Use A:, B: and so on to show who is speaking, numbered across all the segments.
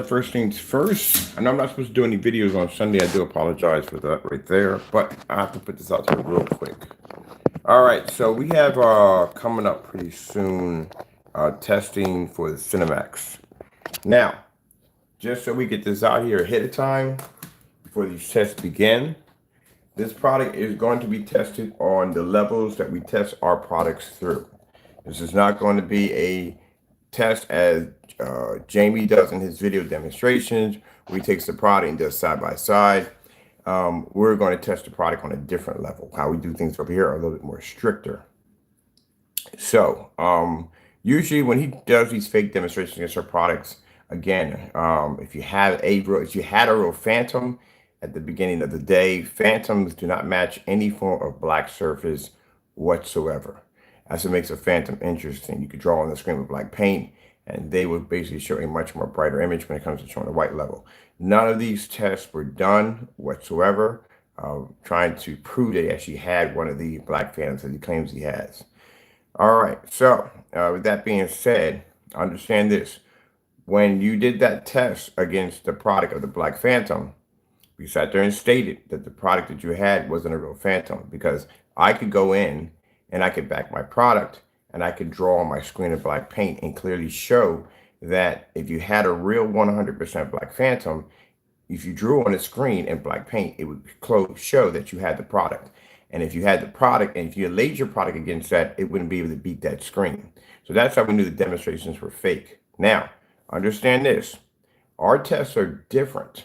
A: First things first, I know I'm not supposed to do any videos on Sunday. I do apologize for that right there, but I have to put this out there real quick. All right, so we have coming up pretty soon testing for the CINEMAX. Now, just so we get this out here ahead of time before these tests begin, this product is going to be tested on the levels that we test our products through. This is not going to be a test as Jamie does in his video demonstrations, where he takes the product and does side by side. We're going to test the product on a different level. How we do things over here are a little bit more stricter. So usually when he does these fake demonstrations against our products, again, if you had a real phantom at the beginning of the day, phantoms do not match any form of black surface whatsoever. That's what makes a phantom interesting. You could draw on the screen with black paint, and they would basically show a much more brighter image when it comes to showing the white level. None of these tests were done whatsoever, trying to prove that he actually had one of the black phantoms that he claims he has. All right, so with that being said, understand this. When you did that test against the product of the Black Phantom, we sat there and stated that the product that you had wasn't a real phantom, because I could go in and I could back my product and I could draw on my screen in black paint and clearly show that if you had a real 100% Black Phantom, if you drew on the screen in black paint, it would show that you had the product. And if you had the product and if you laid your product against that, it wouldn't be able to beat that screen. So that's how we knew the demonstrations were fake. Now, understand this. Our tests are different.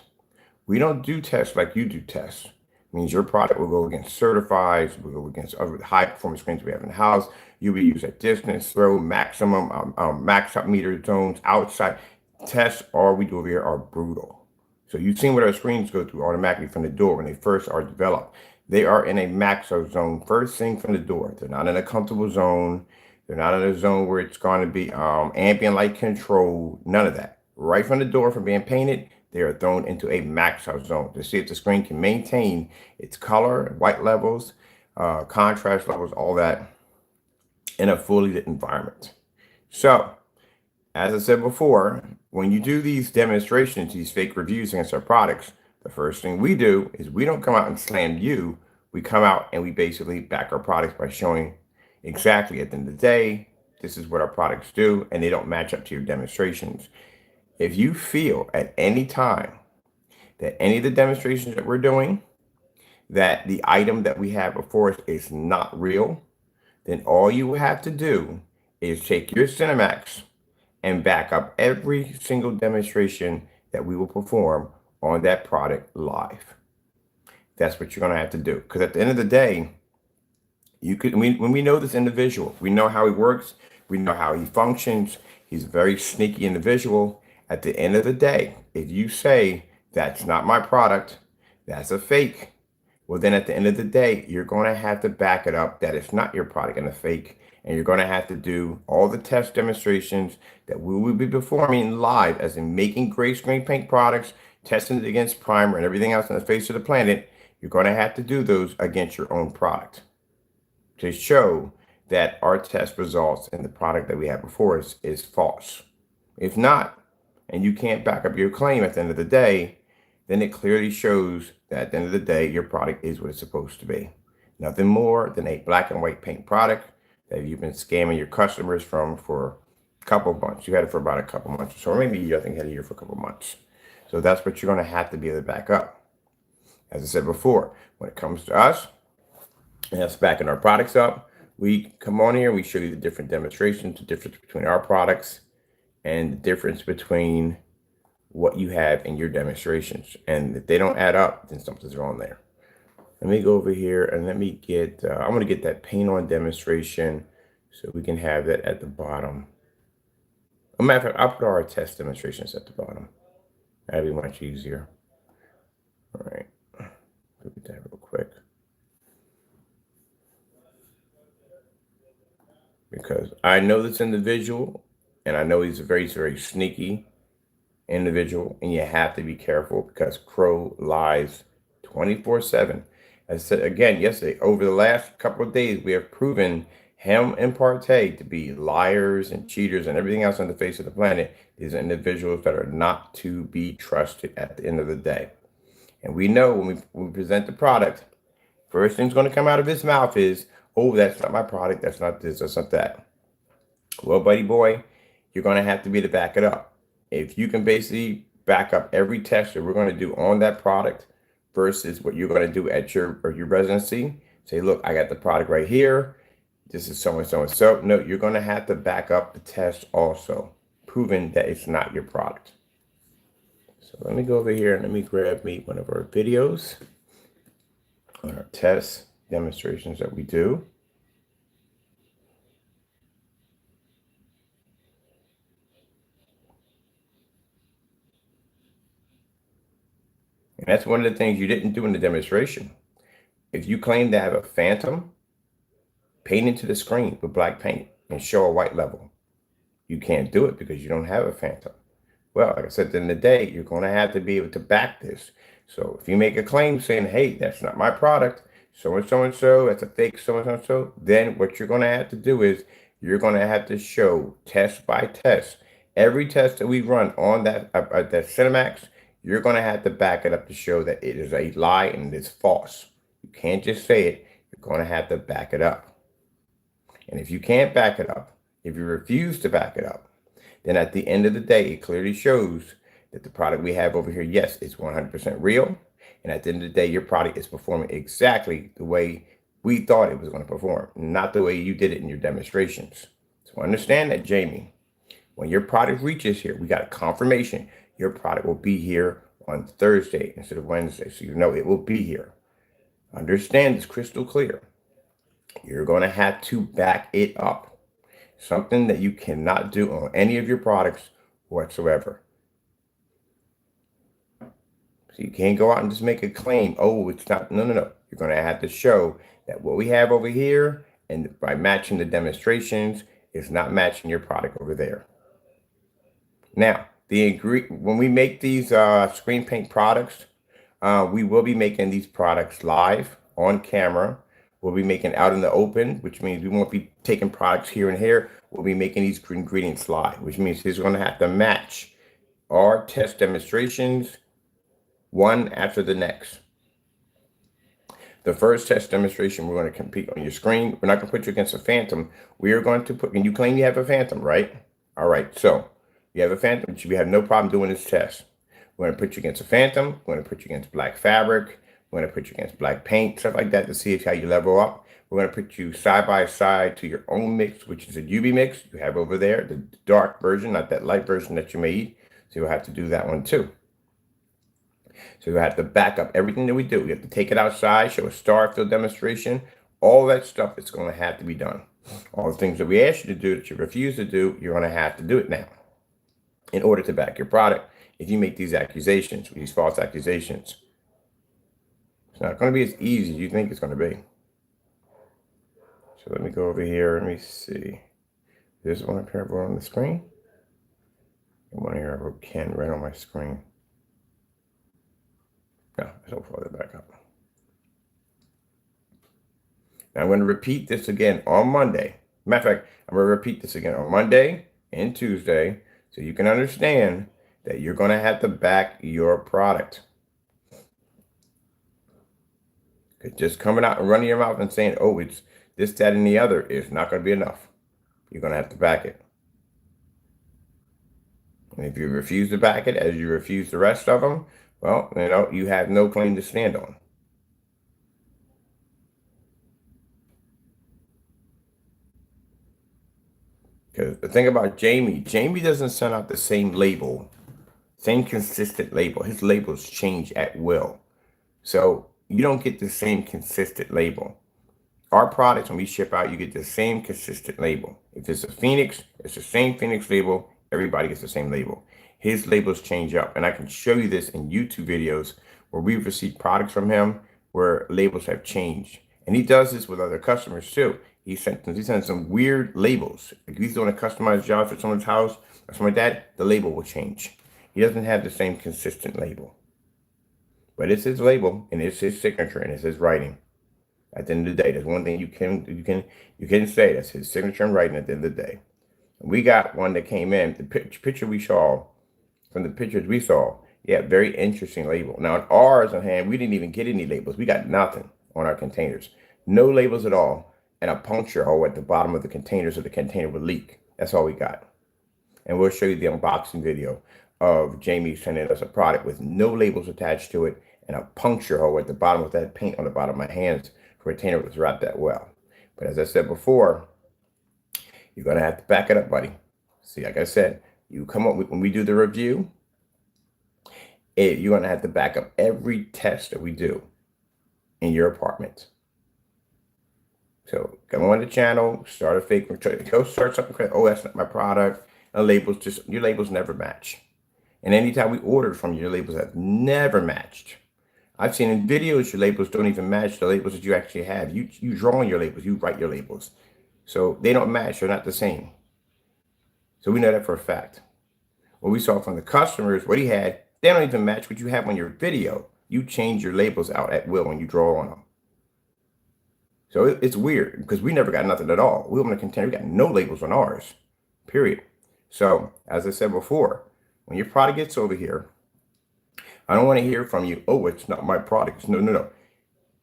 A: We don't do tests like you do tests. It means your product will go against certifies, will go against other high performance screens we have in the house. You'll be used at distance, throw, maximum, max up meter zones, outside. Tests, all we do over here are brutal. So you've seen what our screens go through automatically from the door when they first are developed. They are in a max zone first thing from the door. They're not in a comfortable zone. They're not in a zone where it's going to be ambient light control. None of that. Right from the door from being painted, they are thrown into a max out zone to see if the screen can maintain its color, white levels, contrast levels, all that in a fully lit environment. So, as I said before, when you do these demonstrations, these fake reviews against our products, the first thing we do is we don't come out and slam you. We come out and we basically back our products by showing exactly at the end of the day, this is what our products do, and they don't match up to your demonstrations. If you feel at any time that any of the demonstrations that we're doing, that the item that we have before us is not real, then all you have to do is take your CINEMAX and back up every single demonstration that we will perform on that product live. That's what you're going to have to do. Because at the end of the day, when we know this individual, we know how he works, we know how he functions. He's a very sneaky individual. At the end of the day, if you say that's not my product, that's a fake, well, then at the end of the day, you're going to have to back it up that it's not your product and a fake. And you're going to have to do all the test demonstrations that we will be performing live, as in making gray screen paint products, testing it against primer and everything else on the face of the planet. You're going to have to do those against your own product to show that our test results and the product that we have before us is false. If not, and you can't back up your claim at the end of the day, then it clearly shows that at the end of the day, your product is what it's supposed to be. Nothing more than a black and white paint product that you've been scamming your customers from for a couple of months. You had it for about a couple of months, so maybe I think you had it here for a couple of months. So that's what you're going to have to be able to back up. As I said before, when it comes to us, and us backing our products up, we come on here, we show you the different demonstrations, the difference between our products and the difference between what you have in your demonstrations. And if they don't add up, then something's wrong there. Let me go over here and let me get, I'm going to get that paint on demonstration so we can have that at the bottom. As a matter of fact, I'll put our test demonstrations at the bottom. That'd be much easier. All right, look at that real quick. Because I know this individual, and I know he's a very, very sneaky individual, and you have to be careful because Crow lies 24/7. As I said again yesterday, over the last couple of days, we have proven him and Partey to be liars and cheaters and everything else on the face of the planet. These are individuals that are not to be trusted at the end of the day. And we know when we present the product, first thing's going to come out of his mouth is, oh, that's not my product. That's not this. That's not that. Well, buddy boy, you're going to have to be to back it up. If you can basically back up every test that we're going to do on that product versus what you're going to do at your residency, say, look, I got the product right here. This is so and so and so. No, you're going to have to back up the test also, proving that it's not your product. So let me go over here and let me grab me one of our videos on our test demonstrations that we do. And that's one of the things you didn't do in the demonstration. If you claim to have a phantom, paint into the screen with black paint and show a white level. You can't do it because you don't have a phantom. Well, like I said, at the end of the day, you're going to have to be able to back this. So if you make a claim saying, hey, that's not my product, so-and-so, that's a fake so-and-so, then what you're going to have to do is you're going to have to show test by test. Every test that we run on that CINEMAX, you're going to have to back it up to show that it is a lie and it's false. You can't just say it. You're going to have to back it up. And if you can't back it up, if you refuse to back it up, then at the end of the day, it clearly shows that the product we have over here, yes, it's 100% real. And at the end of the day, your product is performing exactly the way we thought it was going to perform, not the way you did it in your demonstrations. So understand that, Jamie, when your product reaches here, we got a confirmation. Your product will be here on Thursday instead of Wednesday. So you know it will be here. Understand this crystal clear. You're going to have to back it up. Something that you cannot do on any of your products whatsoever. So you can't go out and just make a claim. Oh, it's not. No. You're going to have to show that what we have over here, and by matching the demonstrations, is not matching your product over there. Now, when we make these screen paint products, we will be making these products live on camera. We'll be making out in the open, which means we won't be taking products here and here. We'll be making these ingredients live, which means he's going to have to match our test demonstrations one after the next. The first test demonstration, we're going to compete on your screen. We're not going to put you against a phantom. We are going to put, and you claim you have a phantom, right? All right, so you have a phantom, but we have no problem doing this test. We're going to put you against a phantom. We're going to put you against black fabric. We're going to put you against black paint, stuff like that to see how you level up. We're going to put you side by side to your own mix, which is a UV mix you have over there, the dark version, not that light version that you made. So you'll have to do that one too. So you have to back up everything that we do. We have to take it outside, show a star field demonstration. All that stuff is going to have to be done. All the things that we ask you to do that you refuse to do, you're going to have to do it now in order to back your product. If you make these accusations, these false accusations, it's not going to be as easy as you think it's going to be. So let me go over here. Let me see. There's one up here on the screen. And one here I wrote Ken right on my screen. No, so far back up. Now I'm going to repeat this again on Monday. Matter of fact, I'm going to repeat this again on Monday and Tuesday so you can understand that you're going to have to back your product. Because just coming out and running your mouth and saying, oh, it's this, that, and the other is not going to be enough. You're going to have to back it. And if you refuse to back it, as you refuse the rest of them, well, you know, you have no claim to stand on. Because the thing about Jamie doesn't send out the same label, same consistent label. His labels change at will. So you don't get the same consistent label. Our products, when we ship out, you get the same consistent label. If it's a Phoenix, it's the same Phoenix label. Everybody gets the same label. His labels change up. And I can show you this in YouTube videos where we've received products from him where labels have changed. And he does this with other customers too. He sends some weird labels. If he's doing a customized job for someone's house or something like that, the label will change. He doesn't have the same consistent label. But it's his label, and it's his signature, and it's his writing. At the end of the day, there's one thing you can say. That's his signature and writing at the end of the day. We got one that came in, the picture we saw, from the pictures we saw, yeah, very interesting label. Now, on ours on hand, we didn't even get any labels. We got nothing on our containers. No labels at all, and a puncture hole at the bottom of the container so the container would leak. That's all we got. And we'll show you the unboxing video of Jamie sending us a product with no labels attached to it and a puncture hole at the bottom with that paint on the bottom of my hands for a container was wrapped that well. But as I said before, you're going to have to back it up, buddy. See, like I said, you come up with, when we do the review, you're going to have to back up every test that we do in your apartment. So come on the channel, start a fake, go start something. Oh, that's not my product. And labels, your labels never match. And anytime we ordered from you, your labels have never matched. I've seen in videos your labels don't even match the labels that you actually have. You draw on your labels, you write your labels. So they don't match, they're not the same. So we know that for a fact. What we saw from the customers, what he had, they don't even match what you have on your video. You change your labels out at will when you draw on them. So it's weird because we never got nothing at all. We opened a container, we got no labels on ours, period. So as I said before, when your product gets over here, I don't want to hear from you, oh, it's not my product. No.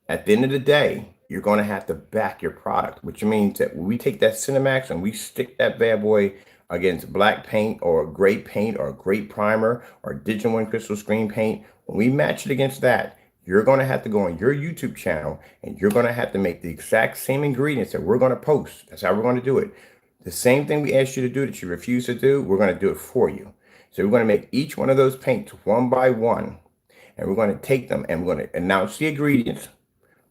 A: At the end of the day, you're going to have to back your product, which means that when we take that CINEMAX and we stick that bad boy against black paint or gray paint or gray primer or Digital One crystal screen paint, when we match it against that, you're going to have to go on your YouTube channel and you're going to have to make the exact same ingredients that we're going to post. That's how we're going to do it. The same thing we asked you to do that you refuse to do, we're going to do it for you. So we're going to make each one of those paints one by one, and we're going to take them and we're going to announce the ingredients,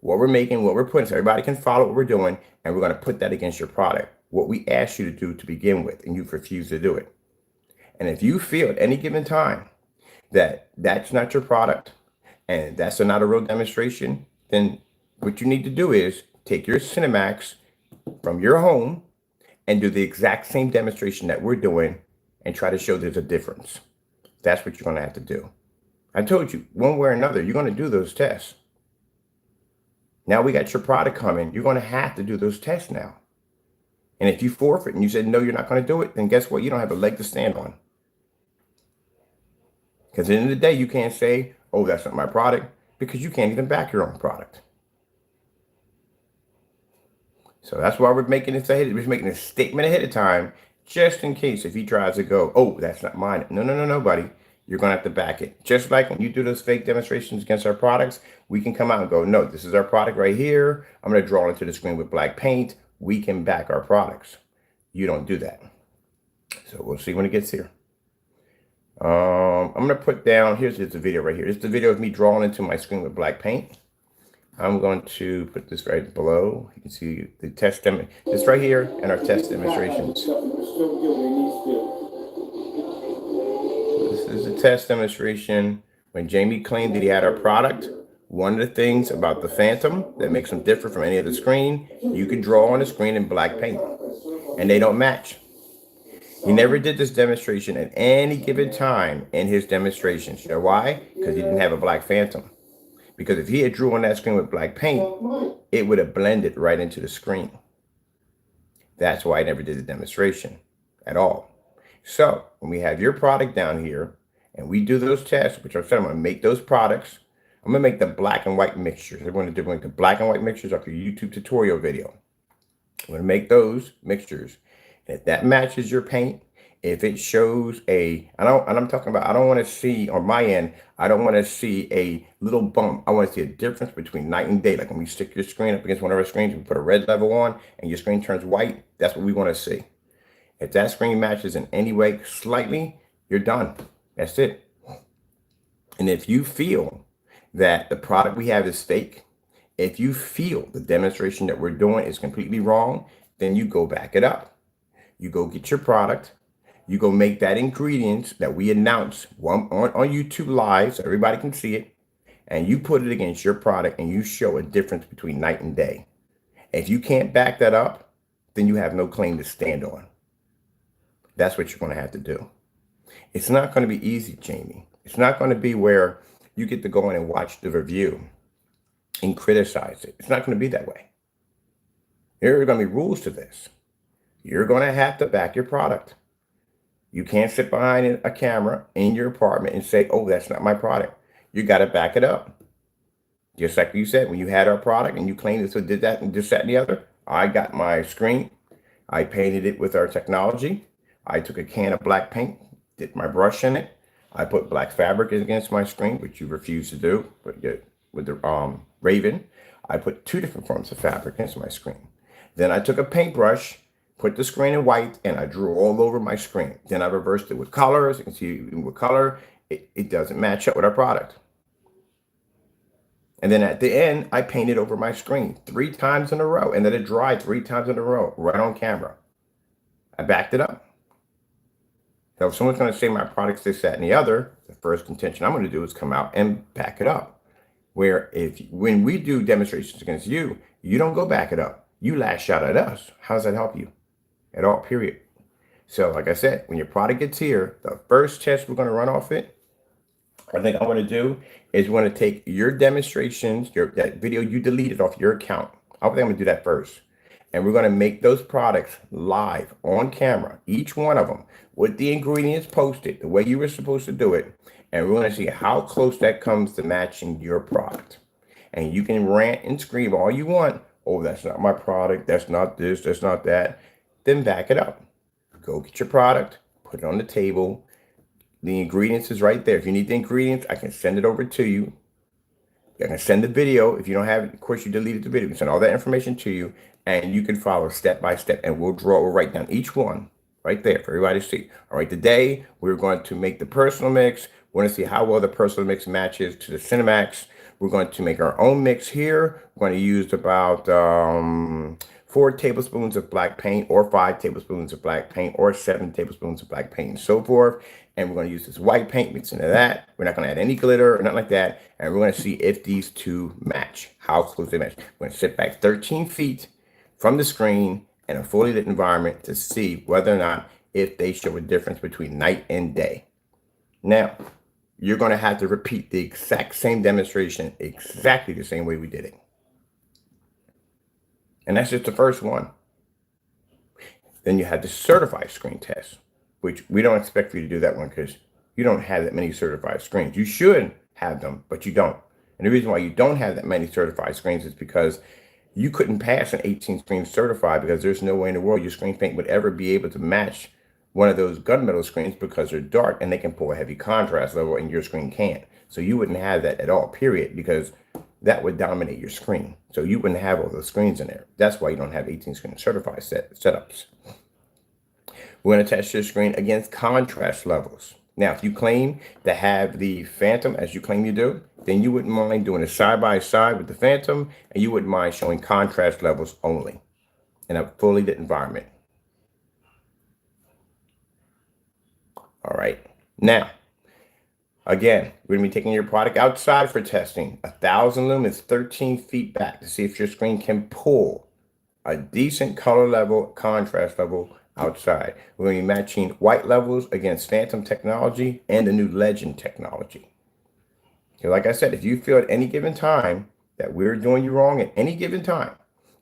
A: what we're making, what we're putting, so everybody can follow what we're doing, and we're going to put that against your product, what we asked you to do to begin with, and you've refused to do it. And if you feel at any given time that that's not your product and that's not a real demonstration, then what you need to do is take your CINEMAX from your home and do the exact same demonstration that we're doing and try to show there's a difference. That's what you're going to have to do. I told you, one way or another, you're going to do those tests. Now we got your product coming. You're going to have to do those tests now. And if you forfeit and you said, no, you're not going to do it, then guess what? You don't have a leg to stand on. Because at the end of the day, you can't say, oh, that's not my product, because you can't even back your own product. So that's why we're making this ahead. We're making a statement ahead of time, just in case if he tries to go, oh, that's not mine. No, buddy. You're going to have to back it. Just like when you do those fake demonstrations against our products, we can come out and go, no, this is our product right here. I'm going to draw into the screen with black paint. We can back our products. You don't do that. So we'll see when it gets here. I'm going to put down, here's the video right here. This is the video of me drawing into my screen with black paint. I'm going to put this right below. You can see the test demo, this right here, and our test demonstrations. This is a test demonstration when Jamie claimed that he had our product. One of the things about the Phantom that makes them different from any other screen, you can draw on the screen in black paint, and they don't match. He never did this demonstration at any given time in his demonstrations. You know why? Because he didn't have a black Phantom. Because if he had drew on that screen with black paint, it would have blended right into the screen. That's why I never did the demonstration at all. So when we have your product down here and we do those tests, which I'm saying I'm going to make those products, I'm going to make the black and white mixtures. I'm going to do the black and white mixtures off your YouTube tutorial video. I'm going to make those mixtures. And if that matches your paint, if it shows I don't want to see on my end, I don't want to see a little bump. I want to see a difference between night and day. Like when we stick your screen up against one of our screens, we put a red level on and your screen turns white. That's what we want to see. If that screen matches in any way slightly, you're done. That's it. And if you feel that the product we have is fake, if you feel the demonstration that we're doing is completely wrong, then you go back it up. You go get your product. You go make that ingredients that we announce on YouTube Live so everybody can see it. And you put it against your product and you show a difference between night and day. If you can't back that up, then you have no claim to stand on. That's what you're going to have to do. It's not going to be easy, Jamie. It's not going to be where you get to go in and watch the review and criticize it. It's not going to be that way. There are going to be rules to this. You're going to have to back your product. You can't sit behind a camera in your apartment and say, oh, that's not my product. You got to back it up. Just like you said, when you had our product and you claimed this, did that, and this, that, and the other, I got my screen. I painted it with our technology. I took a can of black paint, did my brush in it. I put black fabric against my screen, which you refused to do, but with the Raven, I put 2 different forms of fabric against my screen. Then I took a paintbrush, put the screen in white, and I drew all over my screen. Then I reversed it with colors. You can see with color, it doesn't match up with our product. And then at the end, I painted over my screen 3 times in a row, and then it dried 3 times in a row, right on camera. I backed it up. So if someone's going to say my product's this, that, and the other, the first intention I'm going to do is come out and back it up. Where when we do demonstrations against you, you don't go back it up. You lash out at us. How does that help you? At all, period. So like I said, when your product gets here, the first test we're going to run off it, I think I'm going to do is we're going to take your demonstrations, that video you deleted off your account. I think I'm going to do that first. And we're going to make those products live on camera, each one of them, with the ingredients posted the way you were supposed to do it. And we're going to see how close that comes to matching your product. And you can rant and scream all you want. Oh, that's not my product. That's not this. That's not that. Then back it up. Go get your product. Put it on the table. The ingredients is right there. If you need the ingredients, I can send it over to you. I can send the video. If you don't have it, of course, you deleted the video. We can send all that information to you, and you can follow step by step. And we'll write down each one right there for everybody to see. All right, today we're going to make the personal mix. We're going to see how well the personal mix matches to the CINEMAX. We're going to make our own mix here. We're going to use about 4 tablespoons of black paint, or 5 tablespoons of black paint, or 7 tablespoons of black paint, and so forth. And we're going to use this white paint mixed into that. We're not going to add any glitter or nothing like that. And we're going to see if these two match, how close they match. We're going to sit back 13 feet from the screen in a fully lit environment to see whether or not if they show a difference between night and day. Now, you're going to have to repeat the exact same demonstration, exactly the same way we did it. And that's just the first one. Then you have the certified screen test, which we don't expect for you to do that one because you don't have that many certified screens. You should have them, but you don't. And the reason why you don't have that many certified screens is because you couldn't pass an 18 screen certified, because there's no way in the world your screen paint would ever be able to match one of those gunmetal screens, because they're dark and they can pull a heavy contrast level and your screen can't. So you wouldn't have that at all, period, because that would dominate your screen. So you wouldn't have all those screens in there. That's why you don't have 18 screen certified setups. We're going to test your screen against contrast levels. Now, if you claim to have the Phantom, as you claim you do, then you wouldn't mind doing a side-by-side with the Phantom, and you wouldn't mind showing contrast levels only in a fully lit environment. All right. Now, again, we're going to be taking your product outside for testing. 1,000 lumens, 13 feet back, to see if your screen can pull a decent color level, contrast level outside. We're going to be matching white levels against Phantom technology and the new Legend technology. So like I said, if you feel at any given time that we're doing you wrong at any given time,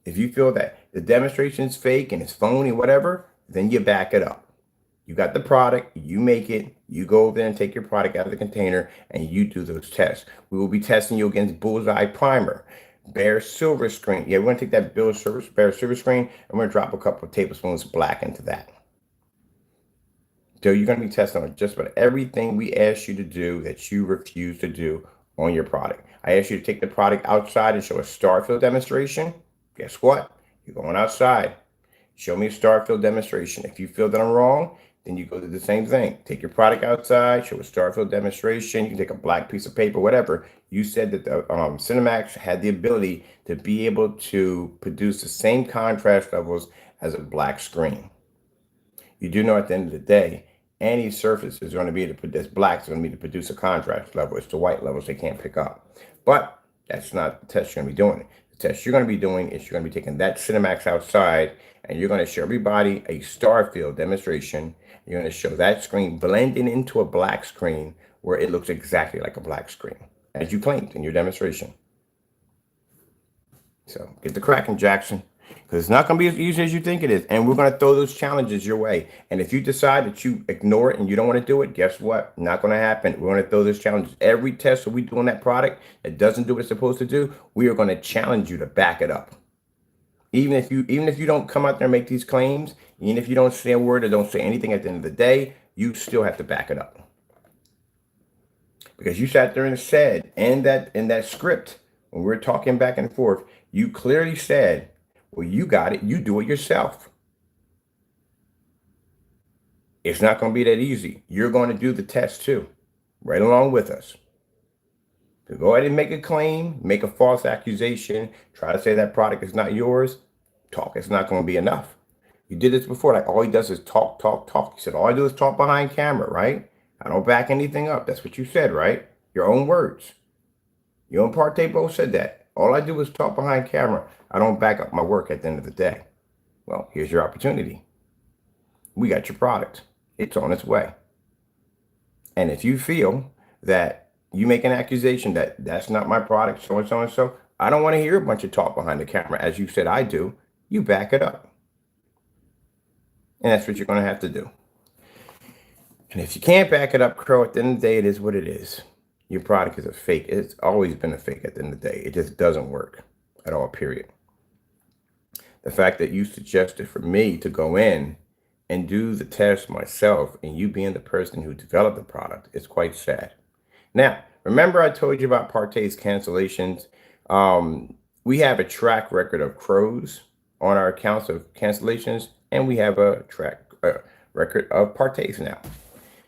A: if you feel that the demonstration is fake and it's phony, whatever, then you back it up. You got the product, you make it, you go over there and take your product out of the container and you do those tests. We will be testing you against Bullseye Primer, Bare Silver Screen. Yeah, we're going to take that Bare Silver Screen, and we're going to drop a couple of tablespoons of black into that. So you're going to be testing on just about everything we asked you to do that you refuse to do on your product. I asked you to take the product outside and show a star fill demonstration. Guess what? You're going outside. Show me a star fill demonstration. If you feel that I'm wrong, then you go do the same thing. Take your product outside, show a star fill demonstration. You can take a black piece of paper, whatever. You said that the CINEMAX had the ability to be able to produce the same contrast levels as a black screen. You do know at the end of the day, any surface is going to be able to produce black, is going to be able to produce a contrast level. It's the white levels they can't pick up. But that's not the test you're going to be doing. The test you're going to be doing is you're going to be taking that CINEMAX outside, and you're going to show everybody a star field demonstration. You're going to show that screen blending into a black screen where it looks exactly like a black screen, as you claimed in your demonstration. So get the cracking, Jackson, because it's not going to be as easy as you think it is. And we're going to throw those challenges your way. And if you decide that you ignore it and you don't want to do it, guess what? Not going to happen. We're going to throw those challenges. Every test that we do on that product that doesn't do what it's supposed to do, we are going to challenge you to back it up. Even if you don't come out there and make these claims, even if you don't say a word or don't say anything at the end of the day, you still have to back it up. Because you sat there and said in that script, when we're talking back and forth, you clearly said, well, you got it. You do it yourself. It's not going to be that easy. You're going to do the test too, right along with us. To go ahead and make a claim, make a false accusation, try to say that product is not yours, talk. It's not going to be enough. You did this before. Like all he does is talk, talk, talk. He said, all I do is talk behind camera, right? I don't back anything up. That's what you said, right? Your own words. You and Partey both said that. All I do is talk behind camera. I don't back up my work at the end of the day. Well, here's your opportunity. We got your product. It's on its way. And if you feel that you make an accusation that that's not my product, so and so and so, I don't want to hear a bunch of talk behind the camera, as you said I do. You back it up. And that's what you're going to have to do. And if you can't back it up, Crow, at the end of the day, it is what it is. Your product is a fake. It's always been a fake at the end of the day. It just doesn't work at all, period. The fact that you suggested for me to go in and do the test myself and you being the person who developed the product is quite sad. Now, remember I told you about Partey's cancellations? We have a track record of Crows on our accounts of cancellations, and we have a track record of Partey's now.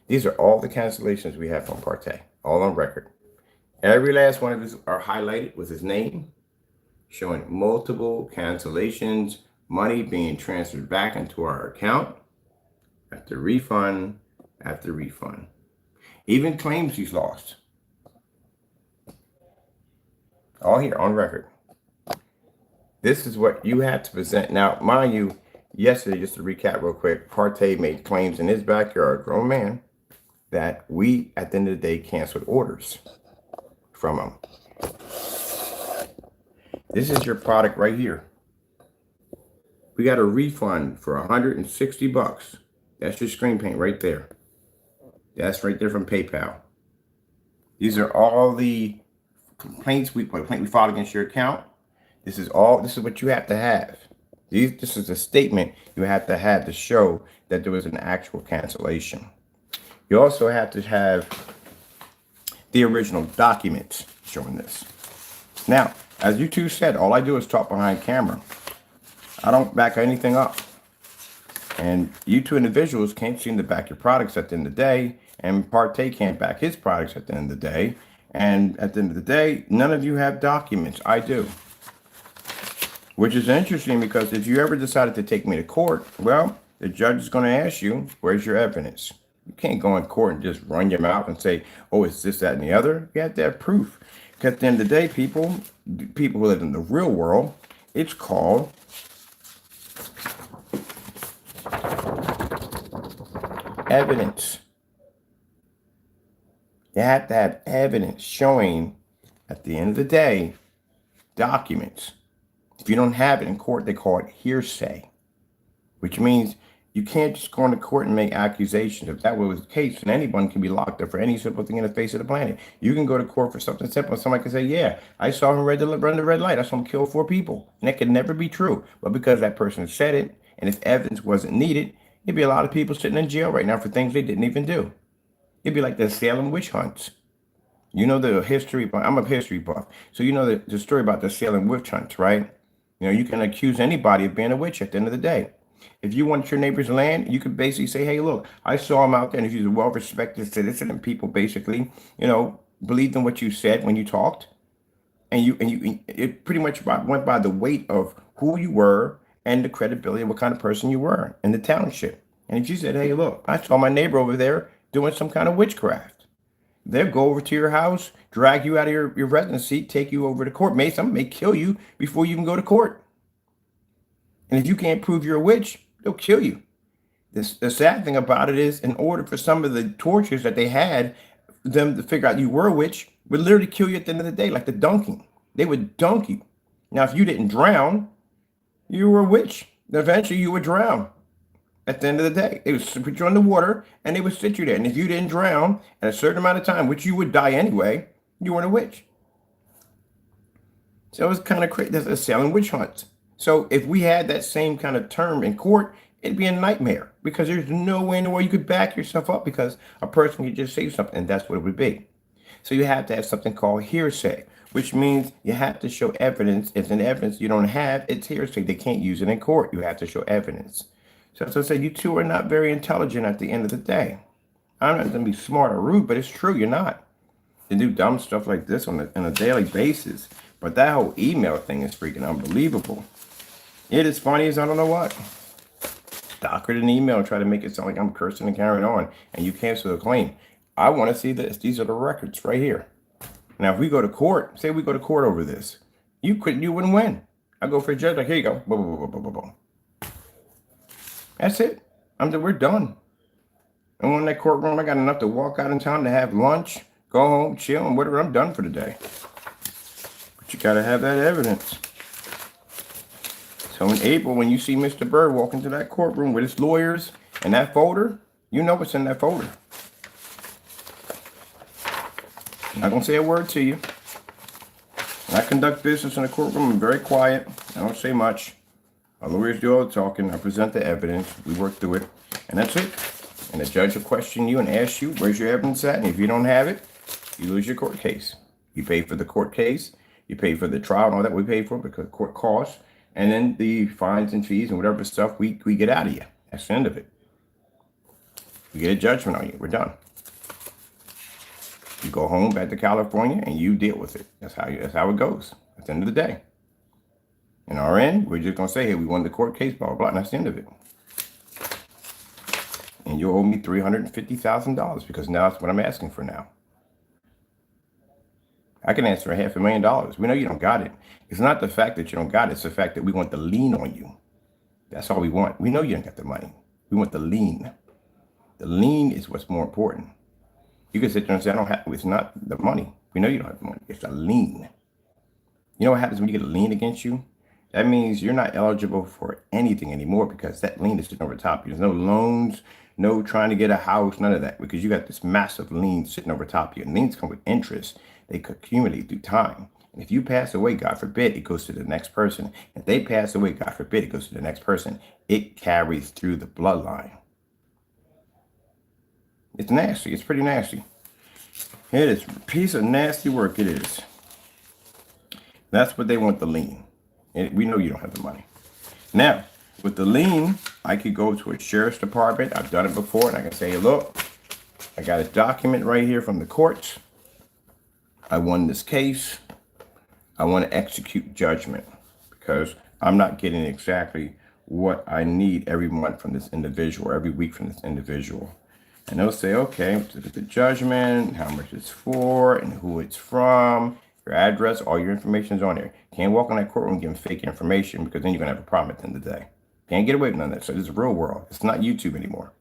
A: These are all the cancellations we have from Partey, all on record. Every last one of these are highlighted with his name, showing multiple cancellations, money being transferred back into our account after refund after refund. Even claims he's lost. All here on record. This is what you have to present. Now, mind you, yesterday, just to recap real quick, Partey made claims in his backyard, grown man, that we, at the end of the day, canceled orders from him. This is your product right here. We got a refund for $160. That's your screen paint right there. That's right there from PayPal. These are all the complaints we filed against your account. This is what you have to have. This is a statement you have to show that there was an actual cancellation. You also have to have the original documents showing this. Now, as you two said, all I do is talk behind camera. I don't back anything up. And you two individuals can't seem to back your products at the end of the day, and Partey can't back his products at the end of the day. And at the end of the day, none of you have documents. I do. Which is interesting because if you ever decided to take me to court, well, the judge is going to ask you, where's your evidence? You can't go in court and just run your mouth and say, oh, it's this, that, and the other. You have to have proof. Because at the end of the day, people who live in the real world, it's called evidence. You have to have evidence showing, at the end of the day, documents. If you don't have it in court, they call it hearsay, which means you can't just go into court and make accusations. If that was the case, then anyone can be locked up for any simple thing in the face of the planet. You can go to court for something simple. Somebody can say, yeah, I saw him run the red light. I saw him kill 4 people. And that could never be true. But because that person said it, and if evidence wasn't needed, there'd be a lot of people sitting in jail right now for things they didn't even do. It'd be like the Salem witch hunts. You know the history, I'm a history buff. So you know the story about the Salem witch hunts, right? You know, you can accuse anybody of being a witch at the end of the day. If you want your neighbor's land, you could basically say, hey, look, I saw him out there, and if he's a well-respected citizen and people basically, you know, believed in what you said when you talked, and it pretty much went by the weight of who you were and the credibility of what kind of person you were in the township. And if you said, hey, look, I saw my neighbor over there doing some kind of witchcraft, they'll go over to your house, drag you out of your residency, take you over to court. Some may kill you before you can go to court. And if you can't prove you're a witch, they'll kill you. The sad thing about it is, in order for some of the tortures that they had them to figure out you were a witch, would literally kill you at the end of the day, like the dunking. They would dunk you. Now, if you didn't drown, you were a witch. Eventually, you would drown. At the end of the day, they would put you in the water and they would sit you there. And if you didn't drown at a certain amount of time, which you would die anyway, you weren't a witch. So it was kind of crazy. That's a selling witch hunt. So if we had that same kind of term in court, it'd be a nightmare because there's no way in the world you could back yourself up because a person could just say something, and that's what it would be. So you have to have something called hearsay, which means you have to show evidence. If an evidence you don't have, it's hearsay. They can't use it in court. You have to show evidence. So as I said, you two are not very intelligent at the end of the day. I'm not going to be smart or rude, but it's true. You're not. You do dumb stuff like this on a daily basis. But that whole email thing is freaking unbelievable. It is funny as I don't know what. Doctored an email and try to make it sound like I'm cursing and carrying on, and you cancel the claim. I want to see this. These are the records right here. Now, if we go to court, say we go to court over this, you wouldn't win. I go for a judge, like, here you go. Boom, boom, boom, boom, boom, boom. That's it. We're done. And when in that courtroom, I got enough to walk out in time to have lunch, go home, chill, and whatever. I'm done for the day. But you got to have that evidence. So in April, when you see Mr. Byrd walk into that courtroom with his lawyers and that folder, you know what's in that folder. I'm not going to say a word to you. When I conduct business in a courtroom, I'm very quiet. I don't say much. Our lawyers do all the talking. I present the evidence. We work through it. And that's it. And the judge will question you and ask you, where's your evidence at? And if you don't have it, you lose your court case. You pay for the court case. You pay for the trial and all that we pay for because court costs. And then the fines and fees and whatever stuff we get out of you. That's the end of it. We get a judgment on you. We're done. You go home back to California and you deal with it. That's how it goes at the end of the day. In our end, we're just going to say, hey, we won the court case, blah, blah, blah, and that's the end of it. And you owe me $350,000 because now that's what I'm asking for now. I can ask for $500,000. We know you don't got it. It's not the fact that you don't got it. It's the fact that we want the lien on you. That's all we want. We know you don't got the money. We want the lien. The lien is what's more important. You can sit there and say, I don't have, it's not the money. We know you don't have the money. It's a lien. You know what happens when you get a lien against you? That means you're not eligible for anything anymore because that lien is sitting over top of you. There's no loans, no trying to get a house, none of that, because you got this massive lien sitting over top of you. And liens come with interest. They accumulate through time. And if you pass away, God forbid, it goes to the next person. If they pass away, God forbid, it goes to the next person. It carries through the bloodline. It's nasty. It's pretty nasty. It is a piece of nasty work. It is. That's what they want, the lien. And we know you don't have the money. Now, with the lien, I could go to a sheriff's department. I've done it before, and I can say, hey, look, I got a document right here from the courts. I won this case. I want to execute judgment because I'm not getting exactly what I need every month from this individual, or every week from this individual. And they'll say, okay, look at the judgment, how much it's for, and who it's from, your address, all your information is on there. Can't walk in that courtroom and give them fake information because then you're going to have a problem at the end of the day. Can't get away with none of that. So this is the real world. It's not YouTube anymore.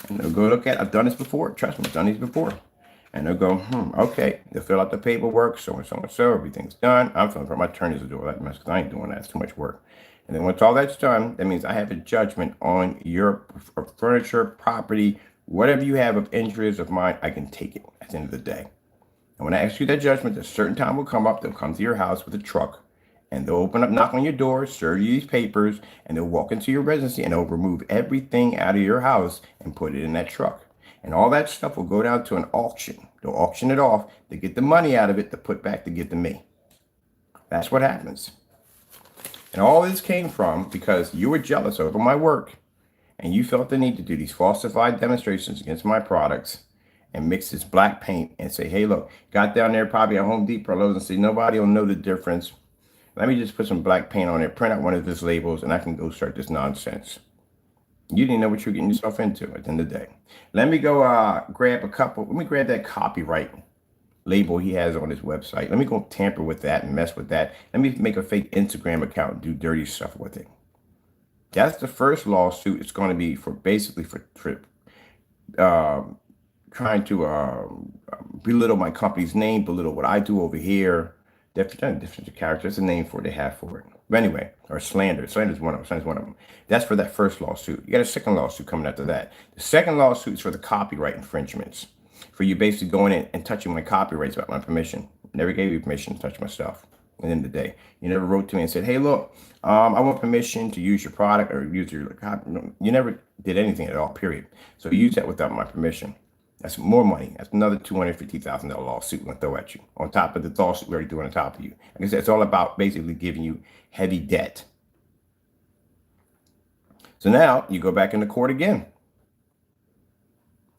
A: And they'll go look at, I've done this before. Trust me, I've done these before. And they'll go, okay. They'll fill out the paperwork, so and so and so. Everything's done. I'm filling for my attorneys to do all that mess because I ain't doing that. It's too much work. And then once all that's done, that means I have a judgment on your furniture, property, whatever you have of interest of mine, I can take it at the end of the day. And when I execute that judgment, a certain time will come up. They'll come to your house with a truck, and they'll open up, knock on your door, serve you these papers, and they'll walk into your residency, and they'll remove everything out of your house and put it in that truck. And all that stuff will go down to an auction. They'll auction it off. They get the money out of it to put back to give to me. That's what happens. And all this came from because you were jealous over my work and you felt the need to do these falsified demonstrations against my products and mix this black paint and say, hey, look, got down there probably at Home Depot or Lowe's and say, nobody will know the difference. Let me just put some black paint on there, print out one of these labels, and I can go start this nonsense. You didn't know what you're getting yourself into at the end of the day. Let me go grab that copyright label he has on his website. Let me go tamper with that and mess with that. Let me make a fake Instagram account and do dirty stuff with it. That's the first lawsuit. It's going to be for basically for trying to belittle my company's name, belittle what I do over here, Different character. It's a name for it they have for it. But anyway, or slander. Slander is one of them. Slander's one of them. That's for that first lawsuit. You got a second lawsuit coming after that. The second lawsuit is for the copyright infringements. For you basically going in and touching my copyrights without my permission. Never gave you permission to touch my stuff. At the end of the day, you never wrote to me and said, "Hey, look, I want permission to use your product or use your copy." You never did anything at all. Period. So you use that without my permission. That's more money. That's another $250,000 lawsuit we're gonna throw at you on top of the lawsuit we already doing on top of you. Like I said, it's all about basically giving you heavy debt. So now you go back into court again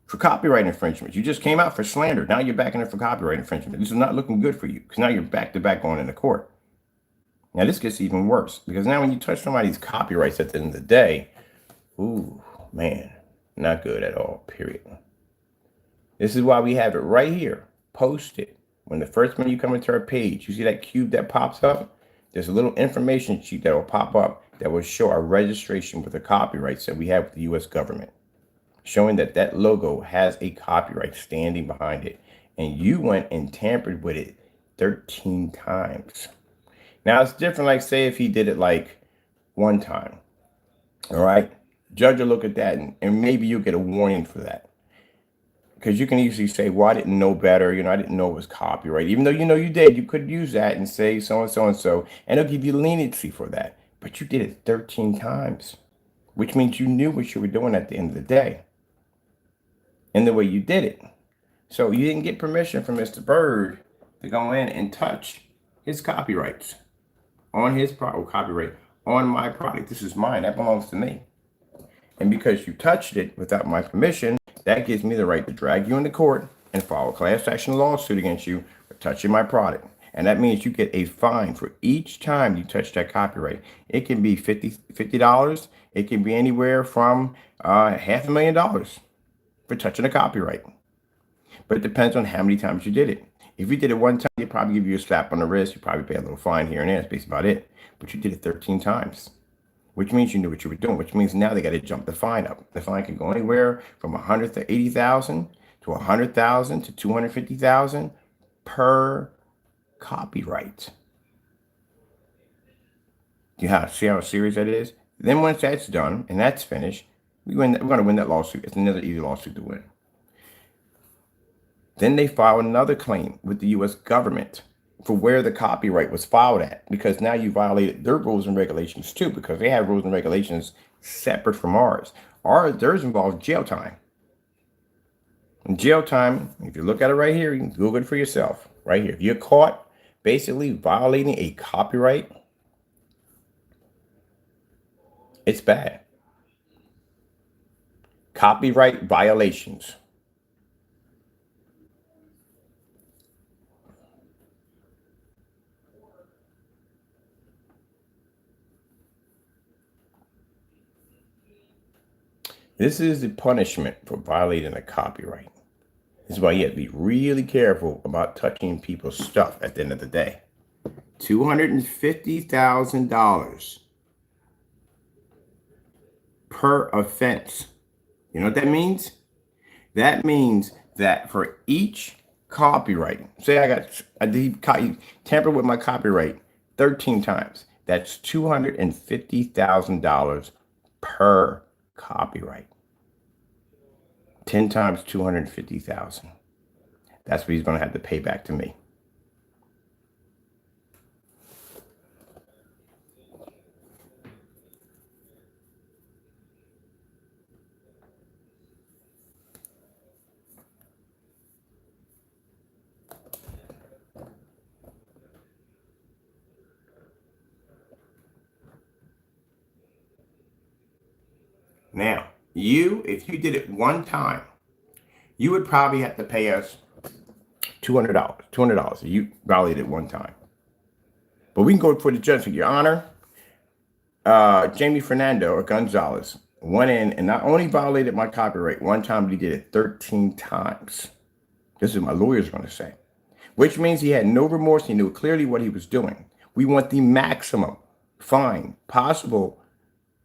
A: for copyright infringement. You just came out for slander. Now you're back in there for copyright infringement. This is not looking good for you because now you're back to back going into court. Now this gets even worse because now when you touch somebody's copyrights at the end of the day, ooh, man, not good at all, period. This is why we have it right here, posted. When the first time you come into our page, you see that cube that pops up? There's a little information sheet that will pop up that will show our registration with the copyrights that we have with the U.S. government, showing that that logo has a copyright standing behind it. And you went and tampered with it 13 times. Now, it's different, like, say, if he did it, like, one time. All right? Judge will look at that, and maybe you'll get a warning for that. Because you can easily say, well, I didn't know better. You know, I didn't know it was copyright. Even though you know you did, you could use that and say so and so and so, and it'll give you leniency for that. But you did it 13 times, which means you knew what you were doing at the end of the day and the way you did it. So you didn't get permission from Mr. Byrd to go in and touch his copyrights on his product, copyright on my product. This is mine. That belongs to me. And because you touched it without my permission, that gives me the right to drag you into court and file a class action lawsuit against you for touching my product. And that means you get a fine for each time you touch that copyright. It can be $50. It can be anywhere from $500,000 for touching a copyright. But it depends on how many times you did it. If you did it one time, they'd probably give you a slap on the wrist. You probably pay a little fine here and there. That's basically about it. But you did it 13 times. Which means you knew what you were doing, which means now they got to jump the fine up. The fine can go anywhere from $100,000 to $80,000 to $100,000 to $250,000 per copyright. Do you see how serious that is? Then once that's done and that's finished, we're going to win that lawsuit. It's another easy lawsuit to win. Then they file another claim with the U.S. government for where the copyright was filed at, because now you violated their rules and regulations too, because they have rules and regulations separate from ours. Theirs involve jail time. And jail time, if you look at it right here, you can Google it for yourself. Right here. If you're caught basically violating a copyright, it's bad. Copyright violations. This is the punishment for violating a copyright. This is why you have to be really careful about touching people's stuff at the end of the day. $250,000 per offense. You know what that means? That means that for each copyright, say I tampered with my copyright 13 times. That's $250,000 per copyright. 10 times 250,000. That's what he's going to have to pay back to me. Now, if you did it one time, you would probably have to pay us $200. $200 if you violated it one time. But we can go for the judge. Your Honor, Jamie Fernando or Gonzalez went in and not only violated my copyright one time, but he did it 13 times. This is what my lawyer's going to say. Which means he had no remorse. He knew clearly what he was doing. We want the maximum fine possible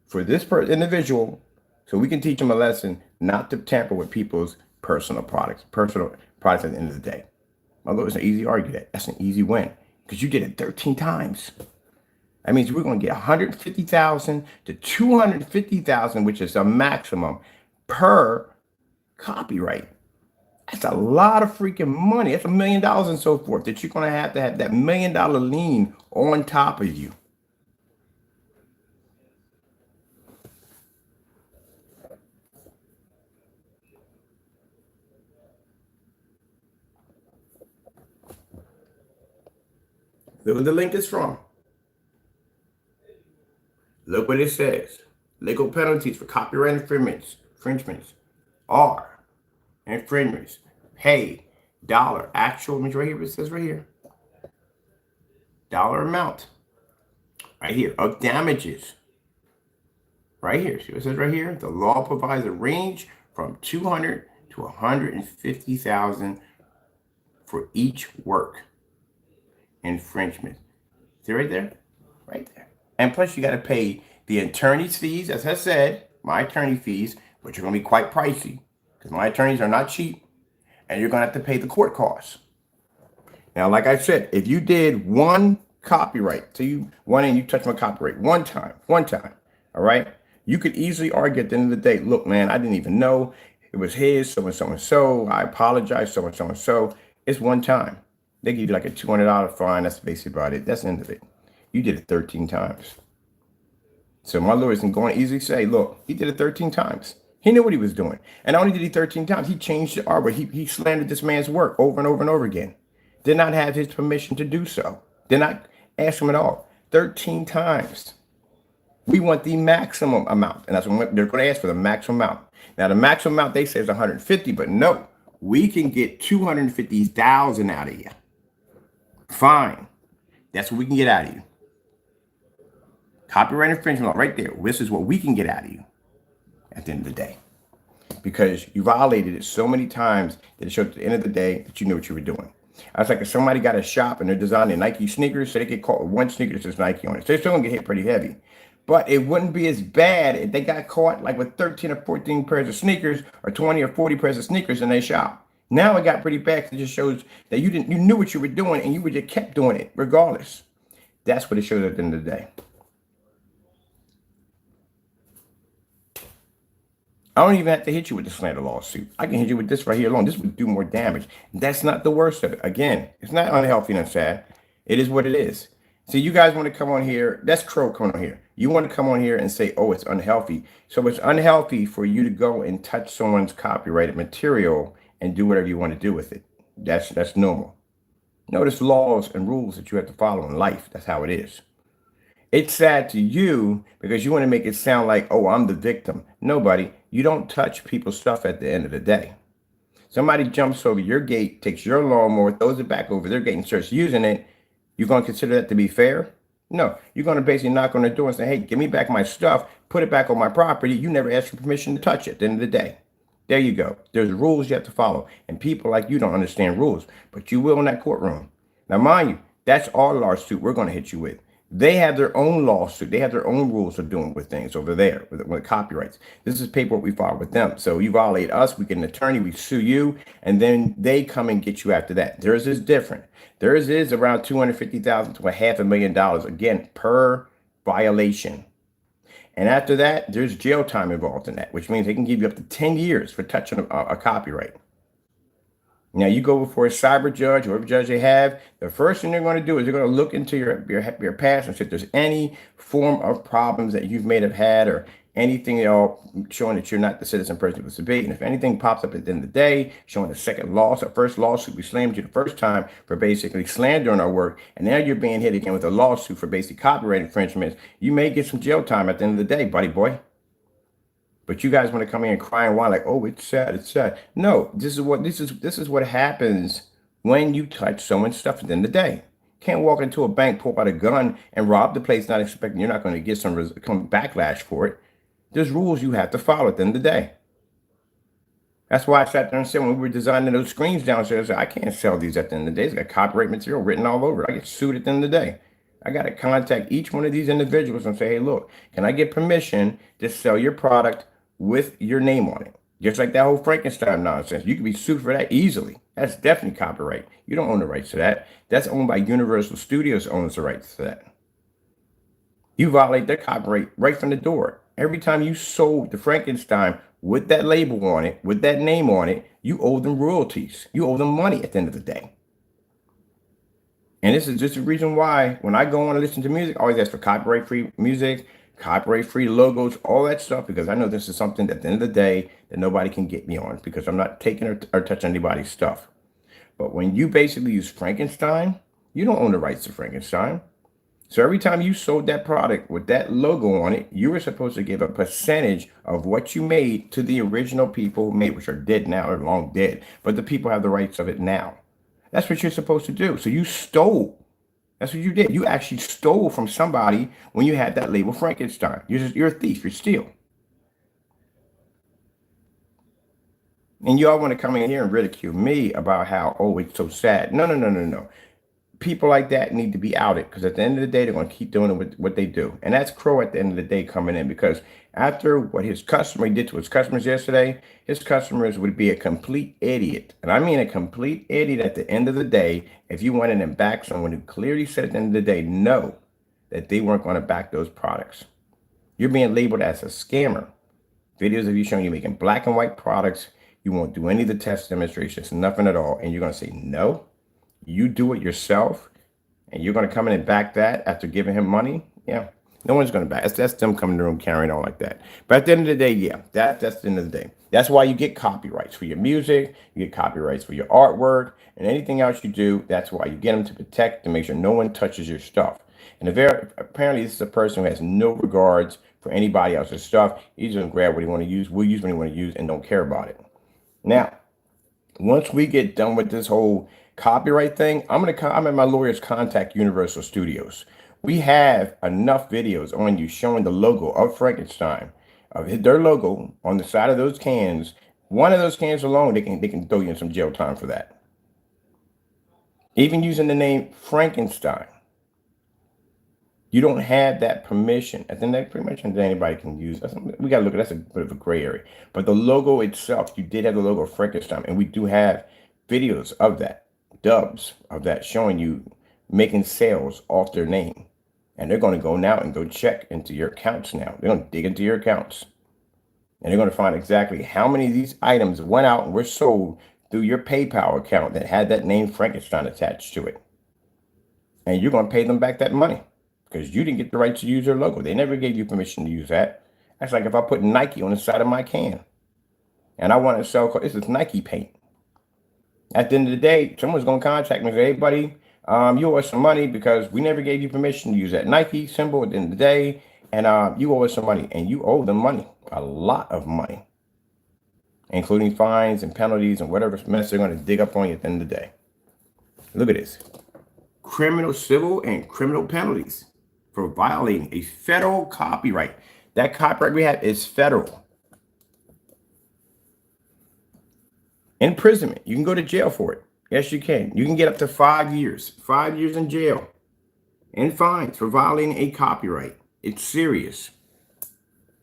A: for this individual, so we can teach him a lesson not to tamper with people's personal products at the end of the day. My lawyer's an easy argue that. That's an easy win. because you did it 13 times. That means we're going to get 150,000 to 250,000, which is a maximum per copyright. That's a lot of freaking money. That's $1 million and so forth that you're going to have that $1 million lien on top of you. Look what the link is from. Look what it says. Legal penalties for copyright infringements are infringements pay dollar actual, right here, it says right here, dollar amount right here of damages. Right here, see what it says right here? The law provides a range from 200 to 150,000 for each work infringement. See right there? Right there. And plus you got to pay the attorney's fees, as I said, my attorney fees, which are going to be quite pricey because my attorneys are not cheap, and you're going to have to pay the court costs. Now, like I said, if you did one copyright, so you went in, you touched my copyright one time, all right? You could easily argue at the end of the day, look, man, I didn't even know it was his, so, I apologize, so. It's one time. They give you like a $200 fine. That's basically about it. That's the end of it. You did it 13 times. So my lawyer isn't going to easily say, look, he did it 13 times. He knew what he was doing. And not only did he 13 times, he changed the arbor. He slandered this man's work over and over and over again. Did not have his permission to do so. Did not ask him at all. 13 times. We want the maximum amount. And that's what they're going to ask for, the maximum amount. Now, the maximum amount they say is 150, but no, we can get 250,000 out of you. Fine. That's what we can get out of you. Copyright infringement law right there. This is what we can get out of you at the end of the day. Because you violated it so many times that it showed at the end of the day that you knew what you were doing. I was like, if somebody got a shop and they're designing Nike sneakers, so they get caught with one sneaker that says Nike on it. So they're still going to get hit pretty heavy. But it wouldn't be as bad if they got caught like with 13 or 14 pairs of sneakers or 20 or 40 pairs of sneakers in their shop. Now it got pretty bad because it just shows that you knew what you were doing and you would just kept doing it regardless. That's what it shows at the end of the day. I don't even have to hit you with the slander lawsuit. I can hit you with this right here alone. This would do more damage. That's not the worst of it. Again, it's not unhealthy and sad. It is what it is. So you guys want to come on here. That's Crow coming on here. You want to come on here and say, oh, it's unhealthy. So it's unhealthy for you to go and touch someone's copyrighted material and do whatever you want to do with it. That's normal. Notice laws and rules that you have to follow in life. That's how it is. It's sad to you because you want to make it sound like, oh, I'm the victim. Nobody. You don't touch people's stuff at the end of the day. Somebody jumps over your gate, takes your lawnmower, throws it back over their gate and starts using it. You're going to consider that to be fair? No. You're going to basically knock on the door and say, hey, give me back my stuff. Put it back on my property. You never asked for permission to touch it at the end of the day. There you go. There's rules you have to follow. And people like you don't understand rules, but you will in that courtroom. Now, mind you, that's our lawsuit we're going to hit you with. They have their own lawsuit. They have their own rules of doing with things over there with copyrights. This is paperwork we file with them. So you violate us, we get an attorney, we sue you, and then they come and get you after that. Theirs is different. Theirs is around $250,000 to $500,000, again, per violation. And after that, there's jail time involved in that, which means they can give you up to 10 years for touching a copyright. Now, you go before a cyber judge, whatever judge they have, the first thing they're going to do is they're going to look into your past and see if there's any form of problems that you may have had or anything at all showing that you're not the citizen person you're supposed to be. And if anything pops up at the end of the day, showing a second lawsuit, first lawsuit, we slammed you the first time for basically slandering our work, and now you're being hit again with a lawsuit for basic copyright infringements, you may get some jail time at the end of the day, buddy boy. But you guys want to come in and cry and whine like, oh, it's sad, it's sad. No, this is what happens when you touch someone's stuff at the end of the day. Can't walk into a bank, pull out a gun, and rob the place, not expecting you're not going to get some backlash for it. There's rules you have to follow at the end of the day. That's why I sat there and said when we were designing those screens downstairs, I can't sell these at the end of the day. It's got copyright material written all over it. I get sued at the end of the day. I got to contact each one of these individuals and say, hey, look, can I get permission to sell your product with your name on it? Just like that whole Frankenstein nonsense. You could be sued for that easily. That's definitely copyright. You don't own the rights to that. That's owned by Universal Studios owns the rights to that. You violate their copyright right from the door. Every time you sold the Frankenstein with that label on it, with that name on it, you owe them royalties. You owe them money at the end of the day. And this is just the reason why when I go on and listen to music, I always ask for copyright-free music, copyright-free logos, all that stuff, because I know this is something at the end of the day that nobody can get me on because I'm not taking or touching anybody's stuff. But when you basically use Frankenstein, you don't own the rights to Frankenstein. So every time you sold that product with that logo on it, you were supposed to give a percentage of what you made to the original people who made, which are dead now or long dead, but the people have the rights of it now. That's what you're supposed to do. So you stole. That's what you did. You actually stole from somebody when you had that label Frankenstein. You're a thief. You're stealing. And y'all want to come in here and ridicule me about how, oh, it's so sad. No, no, no, no, no. People like that need to be outed because at the end of the day, they're going to keep doing it with what they do. And that's Crow at the end of the day coming in because after what his customer did to his customers yesterday, his customers would be a complete idiot. And I mean a complete idiot at the end of the day if you went in and backed someone who clearly said at the end of the day, no, that they weren't going to back those products. You're being labeled as a scammer. Videos of you showing you making black and white products. You won't do any of the test demonstrations, nothing at all. And you're going to say, no, you do it yourself. And you're going to come in and back that after giving him money? Yeah, no one's going to back. That's them coming in the room carrying on like that. But at the end of the day, yeah, that's the end of the day. That's why you get copyrights for your music. You get copyrights for your artwork and anything else you do. That's why you get them to protect, to make sure no one touches your stuff. And apparently this is a person who has no regards for anybody else's stuff. He's going to grab what he want to use. We'll use what he want to use and don't care about it. Now, once we get done with this whole copyright thing, I'm at my lawyer's contact Universal Studios. We have enough videos on you showing the logo of Frankenstein, of their logo on the side of those cans. One of those cans alone, they can throw you in some jail time for that. Even using the name Frankenstein. You don't have that permission. I think that pretty much anybody can use. We got to look at that's a bit of a gray area. But the logo itself, you did have the logo of Frankenstein, and we do have videos of that, dubs of that, showing you making sales off their name. And they're going to go now and go check into your accounts now. They're going to dig into your accounts. And they're going to find exactly how many of these items went out and were sold through your PayPal account that had that name Frankenstein attached to it. And you're going to pay them back that money. Because you didn't get the right to use their logo. They never gave you permission to use that. That's like if I put Nike on the side of my can. And I want to sell, this is Nike paint. At the end of the day, someone's going to contact me and say, hey, buddy, you owe us some money because we never gave you permission to use that Nike symbol at the end of the day. And you owe us some money. And you owe them money. A lot of money. Including fines and penalties and whatever mess they're going to dig up on you at the end of the day. Look at this. Criminal, civil, and criminal penalties for violating a federal copyright. That copyright we have is federal. Imprisonment. You can go to jail for it. Yes, you can. You can get up to 5 years. 5 years in jail. And fines for violating a copyright. It's serious.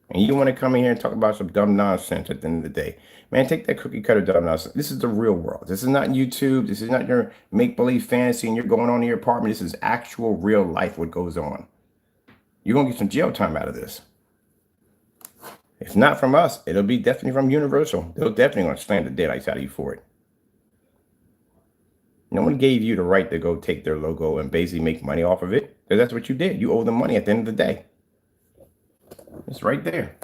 A: And you want to come in here and talk about some dumb nonsense at the end of the day. Man, take that cookie cutter dumb nonsense. This is the real world. This is not YouTube. This is not your make-believe fantasy and you're going on in your apartment. This is actual real life what goes on. You're going to get some jail time out of this. If not from us, it'll be definitely from Universal. They'll definitely going to slam the daylights out of you for it. No one gave you the right to go take their logo and basically make money off of it. Because that's what you did. You owe them money at the end of the day. It's right there.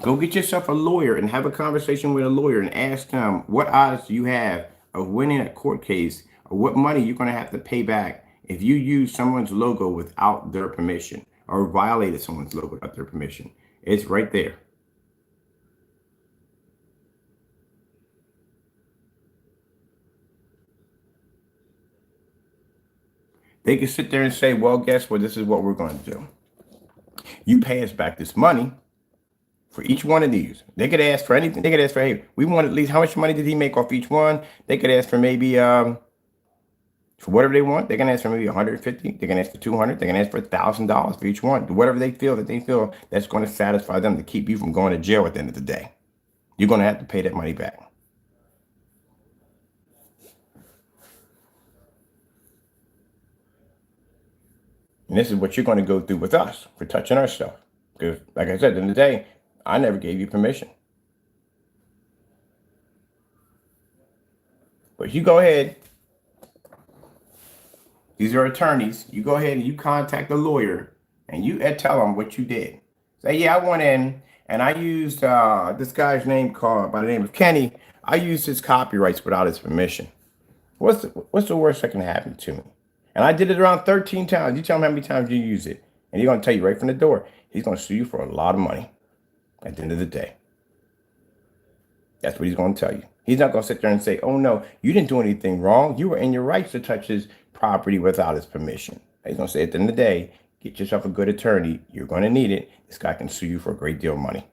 A: Go get yourself a lawyer and have a conversation with a lawyer and ask them what odds do you have of winning a court case or what money you're going to have to pay back if you use someone's logo without their permission or violated someone's logo without their permission. It's right there. They can sit there and say, well, guess what? This is what we're going to do. You pay us back this money for each one of these. They could ask for anything. They could ask for, hey, we want at least, how much money did he make off each one? They could ask for maybe, for whatever they want. They can ask for maybe 150. They can ask for 200. They can ask for $1,000 for each one. Whatever they feel that's going to satisfy them to keep you from going to jail at the end of the day. You're going to have to pay that money back. And this is what you're going to go through with us for touching our stuff. Because, like I said, at the end of the day, I never gave you permission. But you go ahead. These are attorneys. You go ahead and you contact the lawyer and you tell them what you did. Say, yeah, I went in and I used this guy's name called by the name of Kenny. I used his copyrights without his permission. What's the worst that can happen to me? And I did it around 13 times. You tell him how many times you use it. And he's going to tell you right from the door. He's going to sue you for a lot of money at the end of the day. That's what he's going to tell you. He's not going to sit there and say, oh, no, you didn't do anything wrong. You were in your rights to touch his property without his permission. He's going to say at the end of the day, get yourself a good attorney. You're going to need it. This guy can sue you for a great deal of money.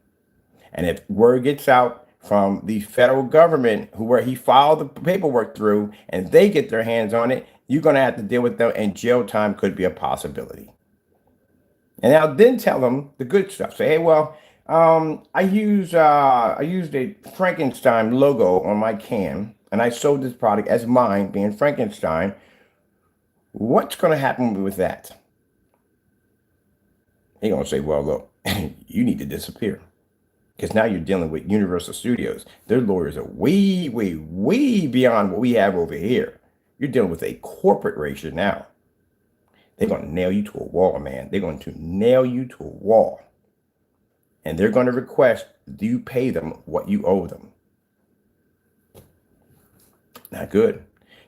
A: And if word gets out from the federal government where he filed the paperwork through and they get their hands on it, you're going to have to deal with them, and jail time could be a possibility. And now then tell them the good stuff. Say, hey, well, I used a Frankenstein logo on my can, and I sold this product as mine, being Frankenstein. What's going to happen with that? They're going to say, well, look, you need to disappear. Because now you're dealing with Universal Studios. Their lawyers are way, way, way beyond what we have over here. You're dealing with a corporate ratio now. They're going to nail you to a wall, man. They're going to nail you to a wall. And they're going to request you pay them what you owe them. Not good.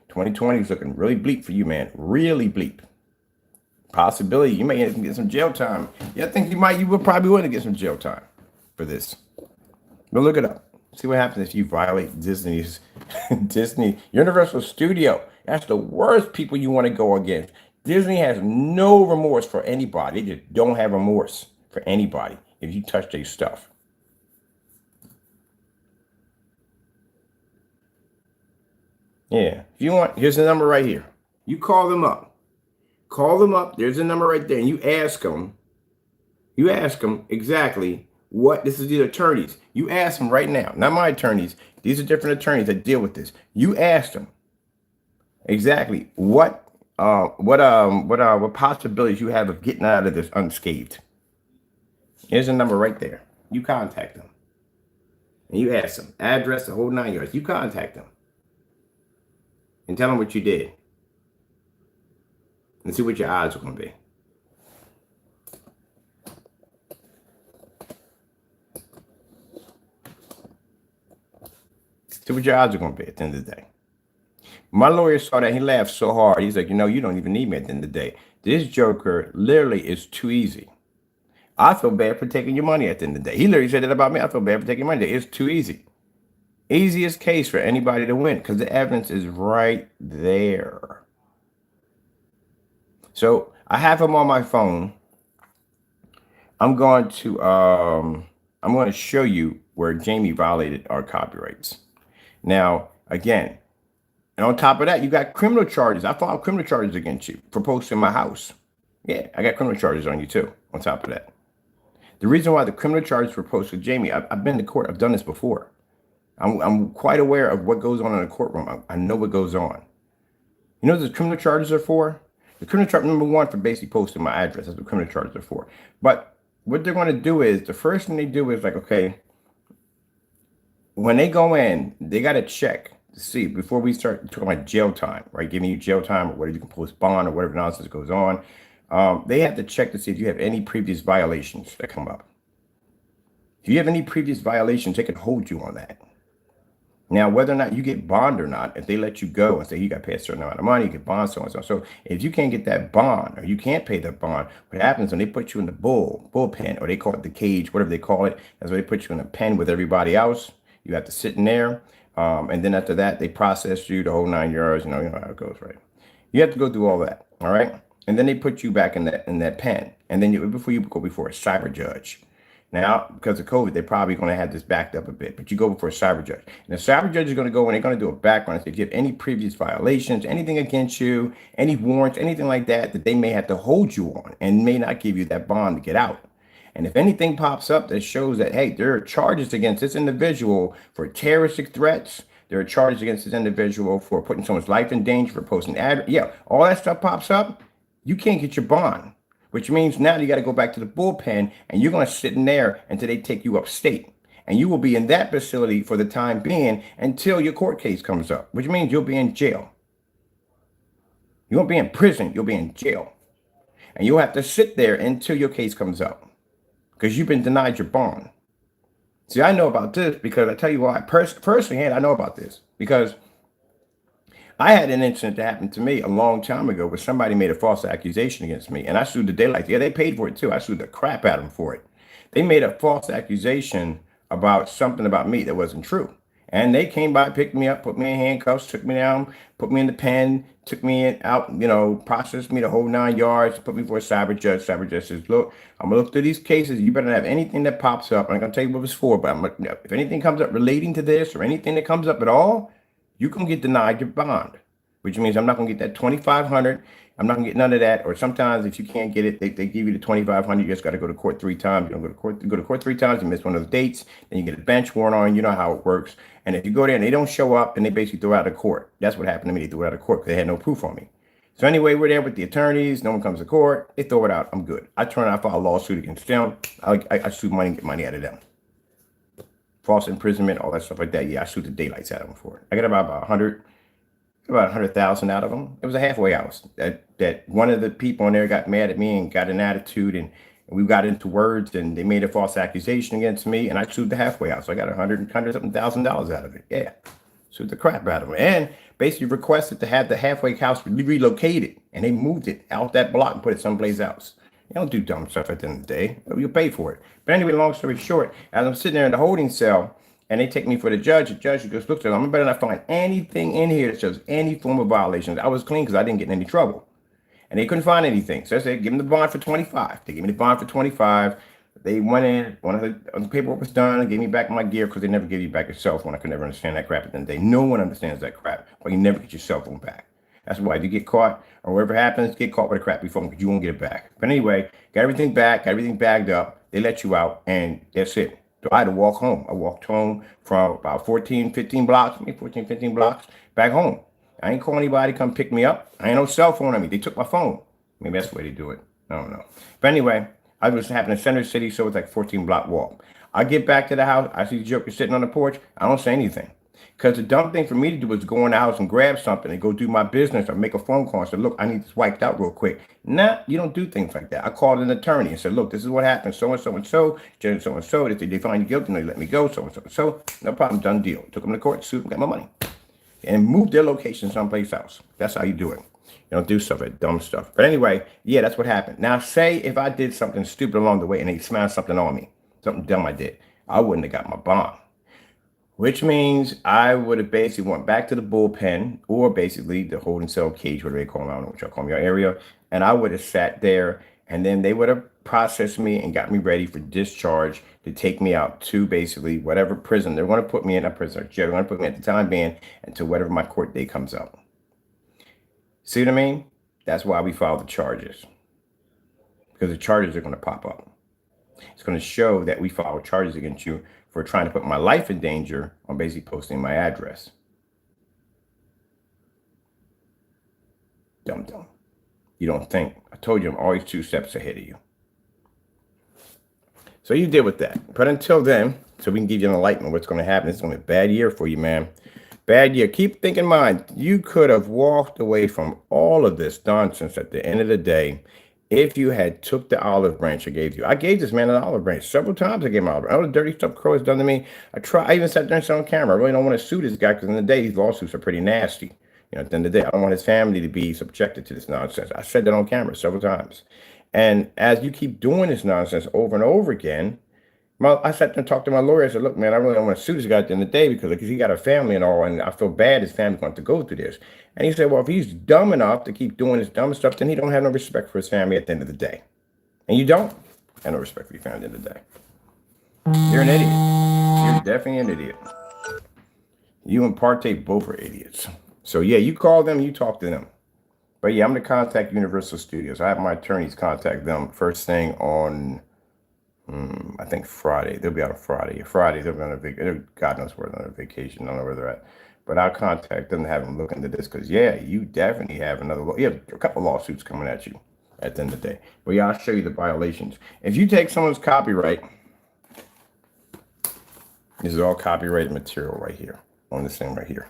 A: 2020 is looking really bleak for you, man. Really bleak. Possibility you may even get some jail time. Yeah, I think you will probably want to get some jail time for this. But look it up. See what happens if you violate Disney's Disney Universal Studio. That's the worst people you want to go against. Disney has no remorse for anybody. They just don't have remorse for anybody if you touch their stuff. Yeah. If you want, here's the number right here. You call them up. Call them up. There's a number right there. And you ask them. You ask them exactly what, this is the attorneys. You ask them right now. Not my attorneys. These are different attorneys that deal with this. You ask them exactly what possibilities you have of getting out of this unscathed. Here's a number right there. You contact them. And you ask them. Address, the whole 9 yards. You contact them. And tell them what you did. And see what your odds are going to be. See what your odds are going to be at the end of the day. My lawyer saw that. He laughed so hard. He's like, you know, you don't even need me at the end of the day. This joker literally is too easy. I feel bad for taking your money at the end of the day. He literally said that about me. I feel bad for taking money. It's too easy. Easiest case for anybody to win because the evidence is right there. So I have him on my phone. I'm going to show you where Jamie violated our copyrights. Now, again, and on top of that, you got criminal charges. I filed criminal charges against you for posting my house. Yeah, I got criminal charges on you too, on top of that. The reason why the criminal charges were posted, Jamie, I've been to court. I've done this before. I'm quite aware of what goes on in a courtroom. I know what goes on. You know what the criminal charges are for? The criminal charge, number one, for basically posting my address. That's what criminal charges are for. But what they're going to do is, the first thing they do is like, okay, when they go in, they got to check to see before we start talking about jail time, right? Giving you jail time or whether you can post bond or whatever nonsense goes on. They have to check to see if you have any previous violations that come up. If you have any previous violations, they can hold you on that. Now, whether or not you get bond or not, if they let you go and say you got to pay a certain amount of money, you get bond, so and so. So if you can't get that bond or you can't pay that bond, what happens when they put you in the bullpen, or they call it the cage, whatever they call it, that's where they put you in a pen with everybody else. You have to sit in there. And then after that, they process you the whole 9 yards. You know how it goes, right? You have to go through all that. All right. And then they put you back in that pen. And then before you go before a cyber judge. Now, because of COVID, they're probably going to have this backed up a bit, but you go before a cyber judge. And the cyber judge is going to go and they're going to do a background. If you have any previous violations, anything against you, any warrants, anything like that, that they may have to hold you on and may not give you that bond to get out. And if anything pops up that shows that, hey, there are charges against this individual for terroristic threats, there are charges against this individual for putting someone's life in danger, for posting ad, yeah, all that stuff pops up, you can't get your bond. which means now you got to go back to the bullpen and you're going to sit in there until they take you upstate. And you will be in that facility for the time being until your court case comes up, which means you'll be in jail. You won't be in prison, you'll be in jail. And you'll have to sit there until your case comes up because you've been denied your bond. See, I know about this because I tell you why. Personally, I know about this because I had an incident that happened to me a long time ago where somebody made a false accusation against me, and I sued the daylight. Yeah, they paid for it too. I sued the crap out of them for it. They made a false accusation about something about me that wasn't true. And they came by, picked me up, put me in handcuffs, took me down, put me in the pen, took me out, processed me the whole 9 yards, put me for a cyber judge. Cyber judge says, look, I'm going to look through these cases. You better not have anything that pops up. I'm not going to tell you what it's for, but if anything comes up relating to this or anything that comes up at all, you can get denied your bond, which means I'm not going to get that $2,500. I'm not going to get none of that. Or sometimes if you can't get it, they give you the $2,500. You just got to go to court 3 times. You don't go to court 3 times. You miss one of the dates. Then you get a bench warrant on. You know how it works. And if you go there and they don't show up, then they basically throw out of court. That's what happened to me. They threw it out of court because they had no proof on me. So anyway, we're there with the attorneys. No one comes to court. They throw it out. I'm good. I file a lawsuit against them. I sue money and get money out of them. False imprisonment, all that stuff like that. Yeah, I sued the daylights out of them for it. I got about 100,000 out of them. It was a halfway house. That one of the people in there got mad at me and got an attitude, and we got into words, and they made a false accusation against me, and I sued the halfway house. So I got $100,000 out of it. Yeah, sued the crap out of them, and basically requested to have the halfway house relocated, and they moved it out that block and put it someplace else. You don't do dumb stuff at the end of the day. You'll pay for it. But anyway, long story short, as I'm sitting there in the holding cell, and they take me for the judge just looks at them. I better not find anything in here that shows any form of violations. I was clean because I didn't get in any trouble. And they couldn't find anything. So I said, give them the bond for 25. They gave me the bond for 25. They went in, one of the paperwork was done, and gave me back my gear because they never give you back your cell phone. I could never understand that crap at the end of the day. No one understands that crap. But you never get your cell phone back. That's why if you get caught or whatever happens, get caught with a crappy phone because you won't get it back. But anyway, got everything back, got everything bagged up. They let you out, and that's it. So I had to walk home. I walked home from about 15 blocks back home. I ain't call anybody to come pick me up. I ain't no cell phone on me. They took my phone. Maybe that's the way they do it. I don't know. But anyway, I was happening in Center City, so it's like 14-block walk. I get back to the house. I see the Joker sitting on the porch. I don't say anything. Because the dumb thing for me to do was go in the house and grab something and go do my business or make a phone call and say, look, I need this wiped out real quick. Nah, you don't do things like that. I called an attorney and said, look, this is what happened. So-and-so, judge so-and-so. They find you guilty and they let me go. So-and-so. No problem. Done deal. Took them to court, sued them, got my money. And moved their location someplace else. That's how you do it. You don't do stuff like dumb stuff. But anyway, yeah, that's what happened. Now, say if I did something stupid along the way and they smashed something on me, something dumb I did, I wouldn't have got my bond. Which means I would have basically went back to the bullpen or basically the holding cell cage, whatever they call them, I don't know what y'all call them, your area. And I would have sat there and then they would have processed me and got me ready for discharge to take me out to basically whatever prison. They're going to put me in a prison or jail. They're going to put me at the time being until whatever my court date comes up. See what I mean? That's why we file the charges. Because the charges are going to pop up. It's going to show that we filed charges against you for trying to put my life in danger on basically posting my address. Dumb. You don't think. I told you I'm always 2 steps ahead of you. So you deal with that. But until then, so we can give you an enlightenment what's going to happen. It's going to be a bad year for you, man. Bad year. Keep thinking in mind, you could have walked away from all of this nonsense at the end of the day if you had took the olive branch I gave you. I gave this man an olive branch. Several times I gave him an olive branch. All the dirty stuff Crow has done to me. I even sat there and said on camera, I really don't want to sue this guy because in the day, these lawsuits are pretty nasty. You know, at the end of the day, I don't want his family to be subjected to this nonsense. I said that on camera several times. And as you keep doing this nonsense over and over again, I sat there and talked to my lawyer. I said, look, man, I really don't want to sue this guy at the end of the day because he got a family and all, and I feel bad his family's going to go through this. And he said, well, if he's dumb enough to keep doing this dumb stuff, then he don't have no respect for his family at the end of the day. And you don't have no respect for your family at the end of the day. You're an idiot. You're definitely an idiot. You and Partey both are idiots. So, yeah, you call them, you talk to them. But, yeah, I'm going to contact Universal Studios. I have my attorneys contact them first thing on, I think Friday. They'll be out on Friday. Friday, they'll be on a vacation. God knows where they're on a vacation. I don't know where they're at. But I'll contact them to have them look into this because, yeah, you definitely have you have a couple lawsuits coming at you. at the end of the day. But yeah, I'll show you the violations. If you take someone's copyright, this is all copyrighted material right here on this thing right here.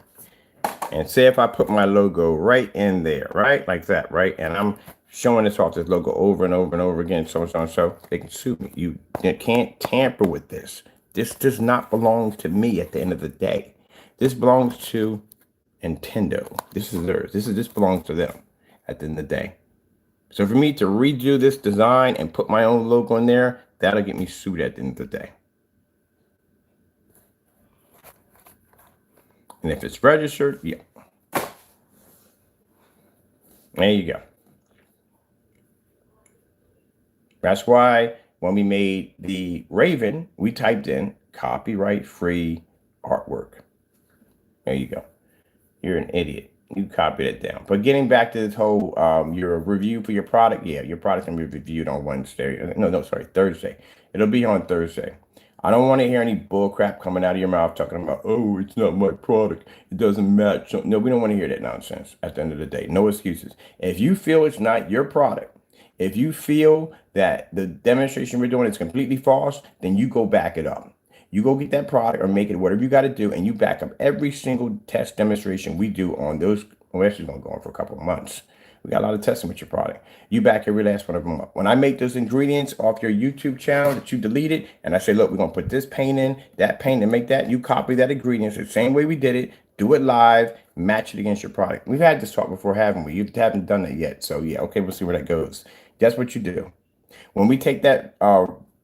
A: And say if I put my logo right in there, right? Like that, right? And I'm showing this off, this logo over and over and over again, so and so and so, they can sue me. You can't tamper with this. This does not belong to me at the end of the day. This belongs to Nintendo. This is theirs. This belongs to them at the end of the day. So for me to redo this design and put my own logo in there, that'll get me sued at the end of the day. And if it's registered, yeah. There you go. That's why when we made the Raven, we typed in copyright-free artwork. There you go. You're an idiot. You copied it down. But getting back to this whole your review for your product, yeah, your product's gonna be reviewed on Wednesday. No, sorry, Thursday. It'll be on Thursday. I don't want to hear any bull crap coming out of your mouth talking about, oh, it's not my product, it doesn't match. No, we don't want to hear that nonsense at the end of the day. No excuses. If you feel it's not your product, if you feel that the demonstration we're doing is completely false, then you go back it up. You go get that product or make it whatever you got to do, and you back up every single test demonstration we do on those. We're actually going to go on for a couple of months. We got a lot of testing with your product. You back every last one of them up. When I make those ingredients off your YouTube channel that you deleted, and I say, look, we're going to put this paint in, that paint, and make that, you copy that ingredients the same way we did it, do it live, match it against your product. We've had this talk before, haven't we? You haven't done that yet. So yeah, okay, we'll see where that goes. That's what you do. When we take that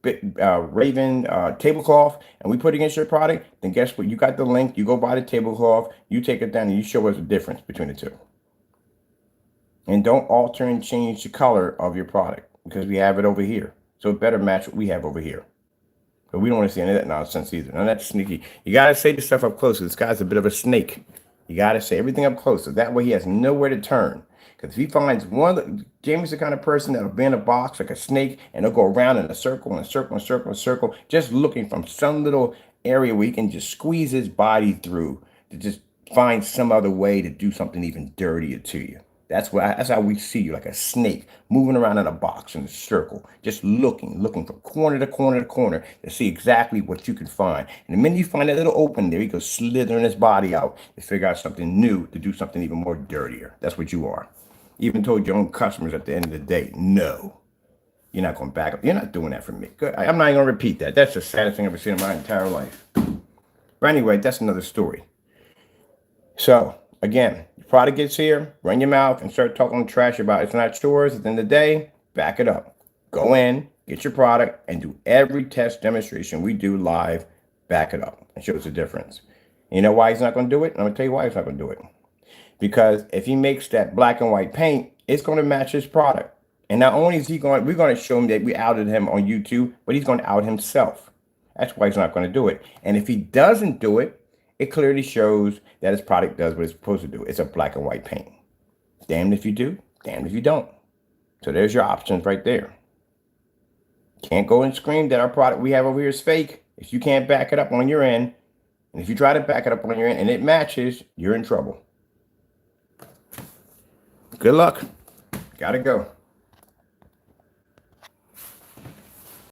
A: Raven tablecloth and we put it against your product, then guess what? You got the link, you go buy the tablecloth, you take it down, and you show us the difference between the two. And don't alter and change the color of your product because we have it over here. So it better match what we have over here. But we don't want to see any of that nonsense either. None of that sneaky. You got to say the stuff up close. This guy's a bit of a snake. You got to say everything up close. So that way he has nowhere to turn. Because if he finds one, Jamie's the kind of person that'll be in a box like a snake and he'll go around in a circle and a circle and a circle and a circle, just looking from some little area where he can just squeeze his body through to just find some other way to do something even dirtier to you. That's how we see you, like a snake moving around in a box in a circle, just looking from corner to corner to corner to see exactly what you can find. And the minute you find that little open there, he goes slithering his body out to figure out something new to do something even more dirtier. That's what you are. You even told your own customers at the end of the day, no, you're not going to back up. You're not doing that for me. Good. I'm not even going to repeat that. That's the saddest thing I've ever seen in my entire life. But anyway, that's another story. So again, your product gets here, run your mouth and start talking trash about it's not yours. At the end of the day, back it up. Go in, get your product, and do every test demonstration we do live. Back it up and show us the difference. You know why he's not going to do it? I'm going to tell you why he's not going to do it. Because if he makes that black and white paint, it's going to match his product. And not only is we're going to show him that we outed him on YouTube, but he's going to out himself. That's why he's not going to do it. And if he doesn't do it, it clearly shows that his product does what it's supposed to do. It's a black and white paint. Damned if you do, damned if you don't. So there's your options right there. Can't go and scream that our product we have over here is fake if you can't back it up on your end. And if you try to back it up on your end and it matches, you're in trouble. Good luck. Gotta go.